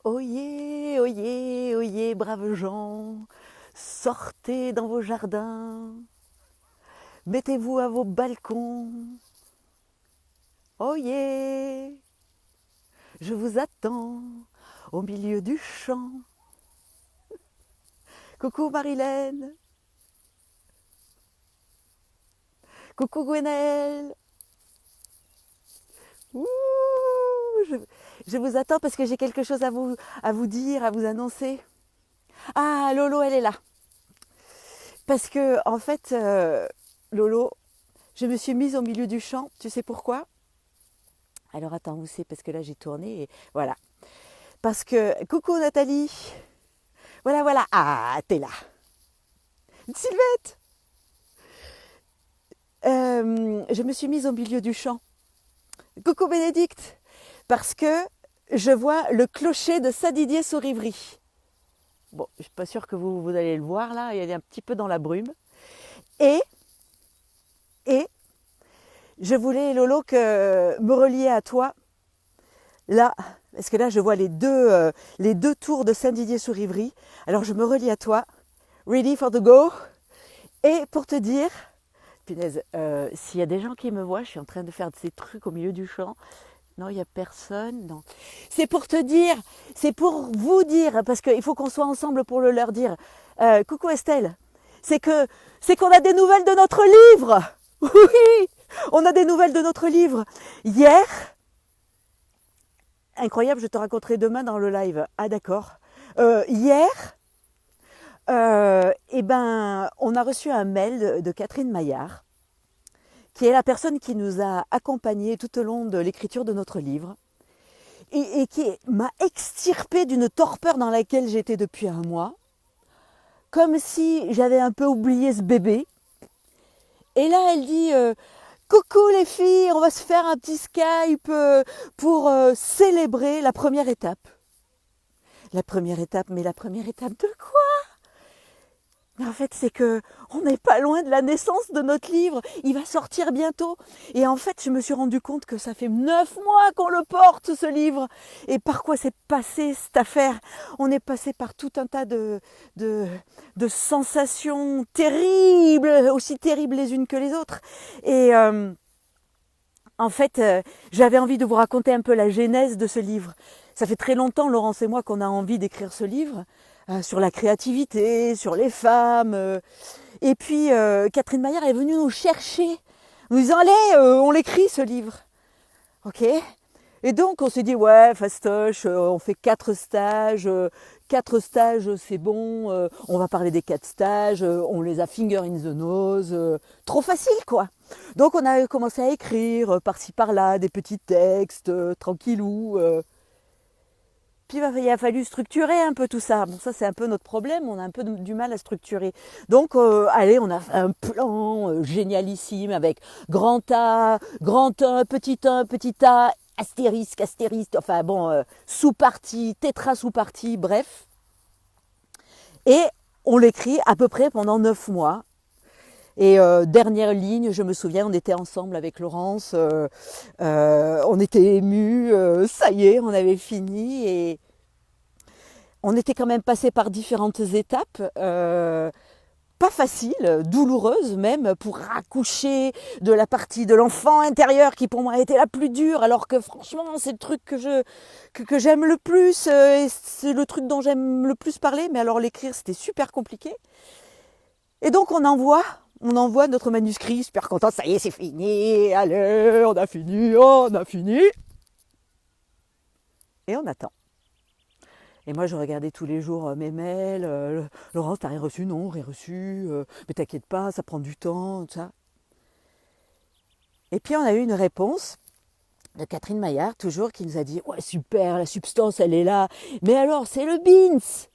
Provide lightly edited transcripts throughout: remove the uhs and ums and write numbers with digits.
Oyez, oyez, oyez, braves gens, sortez dans vos jardins, mettez-vous à vos balcons. Oyez, je vous attends au milieu du champ. Coucou Marilène, coucou Gwenaëlle. Ouh, je, je vous attends parce que j'ai quelque chose à vous dire, à vous annoncer. Ah, Lolo, elle est là. Parce que, en fait, Lolo, je me suis mise au milieu du champ. Tu sais pourquoi? Alors attends, où c'est? Parce que là, j'ai tourné et voilà. Parce que, coucou Nathalie. Voilà, voilà. Ah, t'es là. Sylvette. Je me suis mise au milieu du champ. Coucou Bénédicte. Parce que je vois le clocher de Saint-Didier-sur-Ivry. Bon, je ne suis pas sûre que vous allez le voir là. Il est un petit peu dans la brume. Et, et je voulais, Lolo, me relier à toi. Là, parce que là, je vois les deux tours de Saint-Didier-sur-Ivry. Alors, je me relie à toi. Ready for the go. Et pour te dire, punaise, s'il y a des gens qui me voient, je suis en train de faire ces trucs au milieu du champ. Non, il n'y a personne. Non. C'est pour te dire, c'est pour vous dire, parce qu'il faut qu'on soit ensemble pour le leur dire. Coucou Estelle. C'est qu'on a des nouvelles de notre livre. Oui, on a des nouvelles de notre livre. Hier, incroyable, je te raconterai demain dans le live. Ah d'accord. Hier, on a reçu un mail de Catherine Maillard, qui est la personne qui nous a accompagnés tout au long de l'écriture de notre livre, et qui m'a extirpée d'une torpeur dans laquelle j'étais depuis un mois, comme si j'avais un peu oublié ce bébé. Et là, elle dit coucou les filles, on va se faire un petit Skype pour célébrer la première étape. La première étape, mais la première étape de quoi? Mais en fait, c'est que on n'est pas loin de la naissance de notre livre. Il va sortir bientôt. Et en fait, je me suis rendu compte que ça fait 9 mois qu'on le porte, ce livre. Et par quoi s'est passée cette affaire? On est passé par tout un tas de sensations terribles, aussi terribles les unes que les autres. Et en fait, j'avais envie de vous raconter un peu la genèse de ce livre. Ça fait très longtemps, Laurence et moi, qu'on a envie d'écrire ce livre. Sur la créativité, sur les femmes. Et puis, Catherine Maillard est venue nous chercher, nous disant, allez, on l'écrit ce livre. Ok. Et donc, on s'est dit, ouais, fastoche, on fait 4 stages. 4 stages, c'est bon. On va parler des 4 stages. On les a finger in the nose. Trop facile, quoi. Donc, on a commencé à écrire par-ci, par-là, des petits textes, tranquillou. Puis il a fallu structurer un peu tout ça. Bon, ça c'est un peu notre problème, on a un peu du mal à structurer. Donc, allez, on a fait un plan génialissime avec grand A, petit A, astérisque, astérisque, enfin bon, sous-partie, tétra sous-partie, bref. Et on l'écrit à peu près pendant 9 mois. Et dernière ligne, je me souviens, on était ensemble avec Laurence, on était émus, ça y est, on avait fini et on était quand même passé par différentes étapes, pas faciles, douloureuses même, pour accoucher de la partie de l'enfant intérieur qui pour moi a été la plus dure, alors que franchement c'est le truc que j'aime le plus, et c'est le truc dont j'aime le plus parler, mais alors l'écrire c'était super compliqué. Et donc on envoie notre manuscrit, super content, ça y est, c'est fini, allez, on a fini. Et on attend. Et moi, je regardais tous les jours mes mails. Laurence, t'as rien reçu? Non, rien reçu. Mais t'inquiète pas, ça prend du temps, tout ça. Et puis, on a eu une réponse de Catherine Maillard, toujours, qui nous a dit, ouais, super, la substance, elle est là. Mais alors, c'est le beans.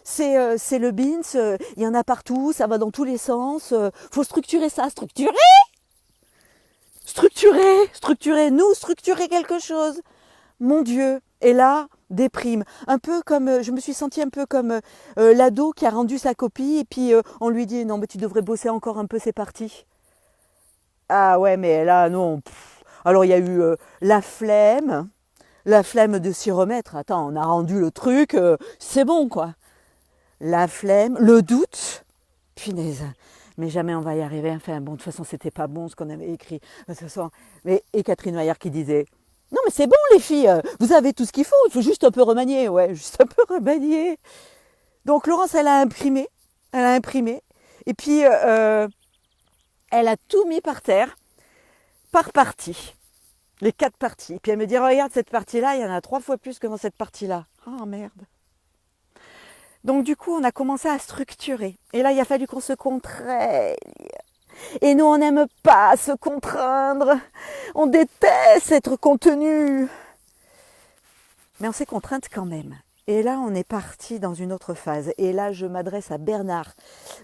C'est le beans, il y en a partout, ça va dans tous les sens, faut structurer ça, nous structurer quelque chose. Mon Dieu, et là, déprime. Un peu comme, je me suis sentie un peu comme l'ado qui a rendu sa copie et puis on lui dit non mais tu devrais bosser encore un peu, c'est parti. Ah ouais mais là non. Alors il y a eu la flemme, la flemme de s'y remettre. Attends, on a rendu le truc, c'est bon quoi. La flemme, le doute, punaise. Mais jamais on va y arriver. Enfin bon, de toute façon, c'était pas bon ce qu'on avait écrit. De toute façon, et Catherine Maillard qui disait, non mais c'est bon les filles, vous avez tout ce qu'il faut juste un peu remanier. Ouais, juste un peu remanier. Donc Laurence, elle a imprimé. Et puis, elle a tout mis par terre, par partie. Les 4 parties. Et puis elle me dit, regarde cette partie-là, il y en a 3 fois plus que dans cette partie-là. Oh merde. Donc du coup, on a commencé à structurer. Et là, il a fallu qu'on se contraigne. Et nous, on n'aime pas se contraindre. On déteste être contenu. Mais on s'est contrainte quand même. Et là, on est parti dans une autre phase. Et là, je m'adresse à Bernard.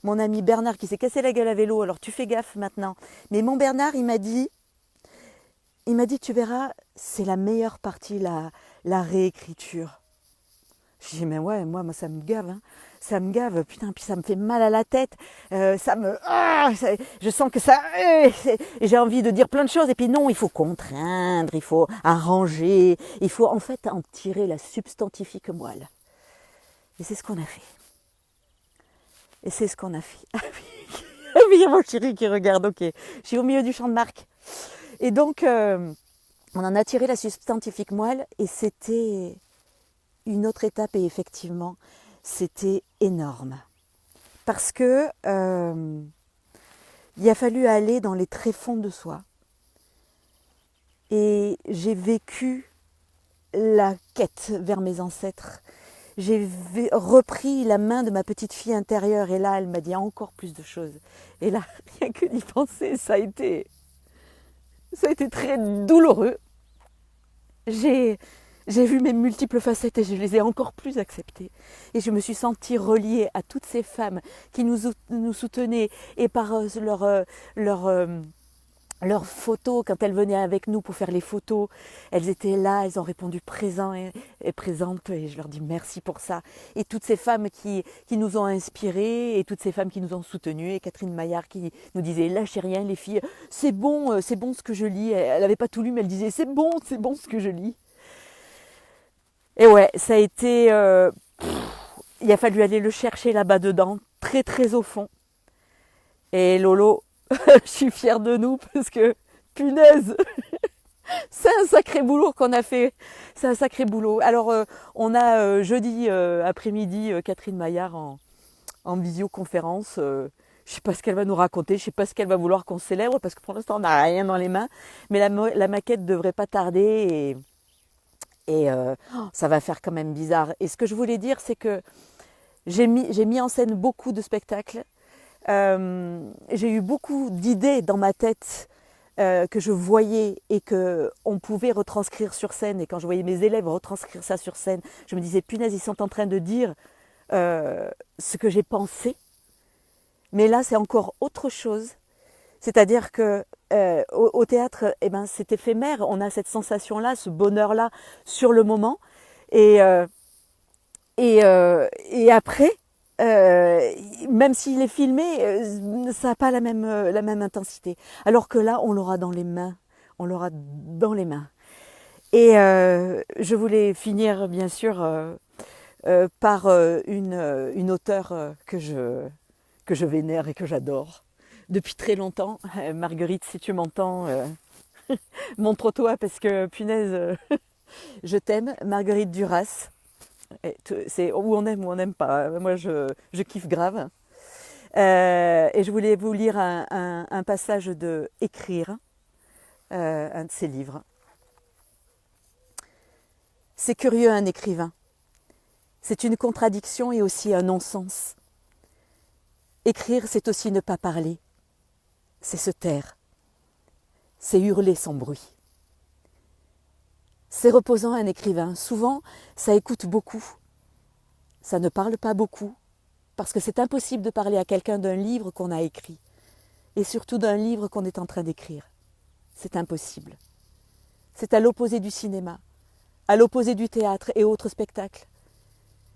Mon ami Bernard qui s'est cassé la gueule à vélo. Alors, tu fais gaffe maintenant. Mais mon Bernard, il m'a dit, tu verras, c'est la meilleure partie, la réécriture. Je dis, mais ouais, moi ça me gave, hein. Ça me gave, putain, puis ça me fait mal à la tête, je sens que ça, et j'ai envie de dire plein de choses, et puis non, il faut contraindre, il faut arranger, il faut en fait en tirer la substantifique moelle. Et c'est ce qu'on a fait. Ah oui, il y a mon chéri qui regarde, ok. Je suis au milieu du champ de Marc. Et donc, on en a tiré la substantifique moelle, et c'était une autre étape, et effectivement, c'était énorme. Parce que il a fallu aller dans les tréfonds de soi. Et j'ai vécu la quête vers mes ancêtres. J'ai repris la main de ma petite fille intérieure, et là, elle m'a dit encore plus de choses. Et là, rien que d'y penser, ça a été très douloureux. J'ai vu mes multiples facettes et je les ai encore plus acceptées. Et je me suis sentie reliée à toutes ces femmes qui nous soutenaient, et par leurs photos, quand elles venaient avec nous pour faire les photos, elles étaient là, elles ont répondu présent et présentes, et je leur dis merci pour ça. Et toutes ces femmes qui nous ont inspirées, et toutes ces femmes qui nous ont soutenues, et Catherine Maillard qui nous disait lâchez rien les filles, c'est bon ce que je lis. Elle n'avait pas tout lu, mais elle disait c'est bon ce que je lis. Et ouais, ça a été, il a fallu aller le chercher là-bas dedans, très très au fond. Et Lolo, je suis fière de nous parce que, punaise, c'est un sacré boulot qu'on a fait. C'est un sacré boulot. Alors, on a jeudi après-midi Catherine Maillard en visioconférence. Je sais pas ce qu'elle va nous raconter, je sais pas ce qu'elle va vouloir qu'on célèbre parce que pour l'instant on n'a rien dans les mains. Mais la maquette devrait pas tarder et ça va faire quand même bizarre. Et ce que je voulais dire, c'est que j'ai mis en scène beaucoup de spectacles. J'ai eu beaucoup d'idées dans ma tête que je voyais et qu'on pouvait retranscrire sur scène. Et quand je voyais mes élèves retranscrire ça sur scène, je me disais, punaise, ils sont en train de dire ce que j'ai pensé. Mais là, c'est encore autre chose. C'est-à-dire que au théâtre, eh ben, c'est éphémère. On a cette sensation-là, ce bonheur-là sur le moment. Et après, même s'il est filmé, ça n'a pas la même intensité. Alors que là, on l'aura dans les mains. On l'aura dans les mains. Et je voulais finir, bien sûr, par une auteure que je vénère et que j'adore. Depuis très longtemps, Marguerite, si tu m'entends, montre-toi parce que, punaise, je t'aime. Marguerite Duras. C'est où on aime ou on n'aime pas. Moi, je kiffe grave. Et je voulais vous lire un passage de Écrire, un de ses livres. C'est curieux un écrivain. C'est une contradiction et aussi un non-sens. Écrire, c'est aussi ne pas parler. C'est se taire. C'est hurler sans bruit. C'est reposant un écrivain. Souvent, ça écoute beaucoup. Ça ne parle pas beaucoup, parce que c'est impossible de parler à quelqu'un d'un livre qu'on a écrit, et surtout d'un livre qu'on est en train d'écrire. C'est impossible. C'est à l'opposé du cinéma, à l'opposé du théâtre et autres spectacles.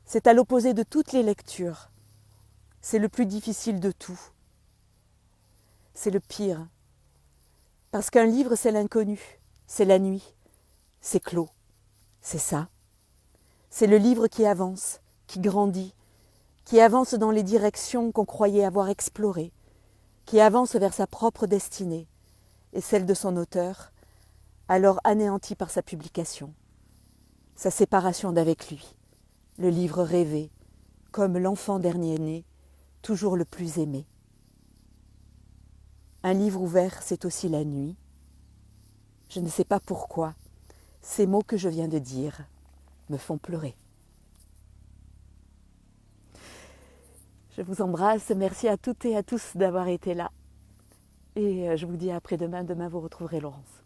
C'est à l'opposé de toutes les lectures. C'est le plus difficile de tout. C'est le pire. Parce qu'un livre, c'est l'inconnu, c'est la nuit, c'est clos, C'est ça. C'est le livre qui avance, qui grandit, qui avance dans les directions qu'on croyait avoir explorées, qui avance vers sa propre destinée et celle de son auteur, alors anéanti par sa publication, sa séparation d'avec lui, le livre rêvé, comme l'enfant dernier-né, toujours le plus aimé. Un livre ouvert, c'est aussi la nuit. Je ne sais pas pourquoi, ces mots que je viens de dire me font pleurer. Je vous embrasse, merci à toutes et à tous d'avoir été là. Et je vous dis à après-demain, demain vous retrouverez Laurence.